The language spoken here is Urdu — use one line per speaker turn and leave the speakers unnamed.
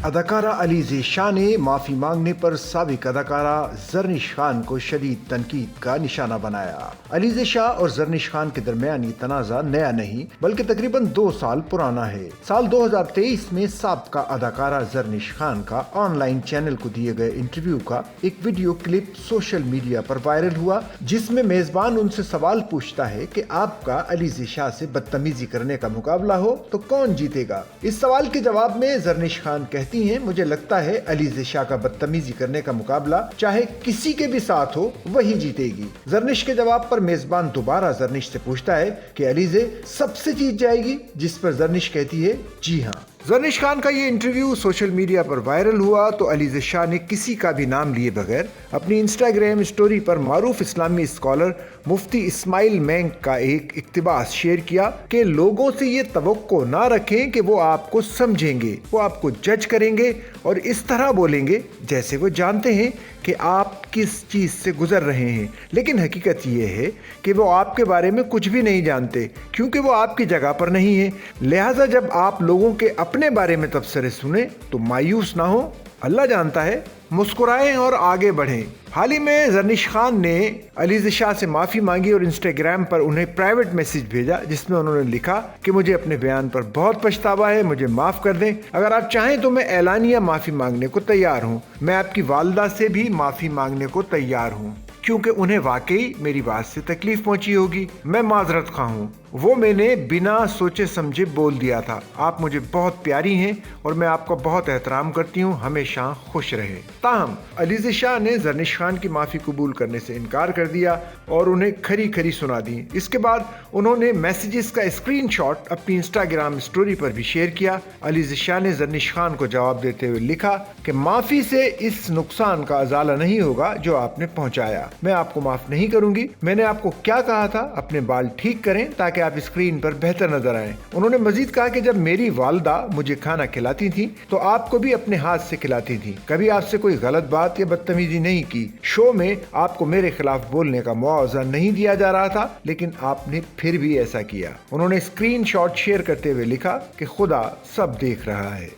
اداکارہ علیزہ شاہ نے معافی مانگنے پر سابق اداکارہ زرنش خان کو شدید تنقید کا نشانہ بنایا۔ علیزہ شاہ اور زرنش خان کے درمیان یہ تنازع نیا نہیں بلکہ تقریباً 2 سال پرانا ہے۔ سال 2023 میں سابقہ اداکارہ زرنش خان کا آن لائن چینل کو دیے گئے انٹرویو کا ایک ویڈیو کلپ سوشل میڈیا پر وائرل ہوا، جس میں میزبان ان سے سوال پوچھتا ہے کہ آپ کا علیزہ شاہ سے بدتمیزی کرنے کا مقابلہ ہو تو کون جیتے گا۔ اس سوال کے جواب میں زرنش خان کہتی ہیں، مجھے لگتا ہے علیزہ شاہ کا بدتمیزی کرنے کا مقابلہ چاہے کسی کے بھی ساتھ ہو وہی جیتے گی۔ زرنش کے جواب پر میزبان دوبارہ زرنش سے پوچھتا ہے کہ علیزہ سب سے جیت جائے گی، جس پر زرنش کہتی ہے جی ہاں۔ زرنش خان کا یہ انٹرویو سوشل میڈیا پر وائرل ہوا تو علیزہ شاہ نے کسی کا بھی نام لیے بغیر اپنی انسٹاگرام سٹوری پر معروف اسلامی اسکالر مفتی اسماعیل مینگ کا ایک اقتباس شیئر کیا کہ لوگوں سے یہ توقع نہ رکھیں کہ وہ آپ کو سمجھیں گے، وہ آپ کو جج کریں گے اور اس طرح بولیں گے جیسے وہ جانتے ہیں کہ آپ کس چیز سے گزر رہے ہیں، لیکن حقیقت یہ ہے کہ وہ آپ کے بارے میں کچھ بھی نہیں جانتے کیونکہ وہ آپ کی جگہ پر نہیں ہے۔ لہٰذا جب آپ لوگوں کے اپنے بارے میں تبصرے سنیں تو مایوس نہ ہو، اللہ جانتا ہے، مسکرائیں اور آگے بڑھیں۔ حال ہی میں زرنش خان نے علیزہ شاہ سے معافی مانگی اور انسٹاگرام پر انہیں پرائیویٹ میسج بھیجا، جس میں انہوں نے لکھا کہ مجھے اپنے بیان پر بہت پچھتاوا ہے، مجھے معاف کر دیں، اگر آپ چاہیں تو میں اعلانیہ معافی مانگنے کو تیار ہوں، میں آپ کی والدہ سے بھی معافی مانگنے کو تیار ہوں کیونکہ انہیں واقعی میری بات سے تکلیف پہنچی ہوگی، میں معذرت خواہ ہوں، وہ میں نے بنا سوچے سمجھے بول دیا تھا، آپ مجھے بہت پیاری ہیں اور میں آپ کا بہت احترام کرتی ہوں، ہمیشہ خوش رہے۔ تاہم علیزہ شاہ نے زرنش خان کی معافی قبول کرنے سے انکار کر دیا اور انہیں کھری کھری سنا دی۔ اس کے بعد انہوں نے میسیجز کا اسکرین شاٹ اپنی انسٹاگرام سٹوری پر بھی شیئر کیا۔ علیزہ شاہ نے زرنش خان کو جواب دیتے ہوئے لکھا کہ معافی سے اس نقصان کا ازالہ نہیں ہوگا جو آپ نے پہنچایا، میں آپ کو معاف نہیں کروں گی، میں نے آپ کو کیا کہا تھا، اپنے بال ٹھیک کریں تاکہ آپ اسکرین پر بہتر نظر آئیں۔ انہوں نے مزید کہا کہ جب میری والدہ مجھے کھانا کھلاتی تھی تو آپ کو بھی اپنے ہاتھ سے کھلاتی تھی، کبھی آپ سے کوئی غلط بات یا بدتمیزی نہیں کی، شو میں آپ کو میرے خلاف بولنے کا معاوضہ نہیں دیا جا رہا تھا لیکن آپ نے پھر بھی ایسا کیا۔ انہوں نے اسکرین شاٹ شیئر کرتے ہوئے لکھا کہ خدا سب دیکھ رہا ہے۔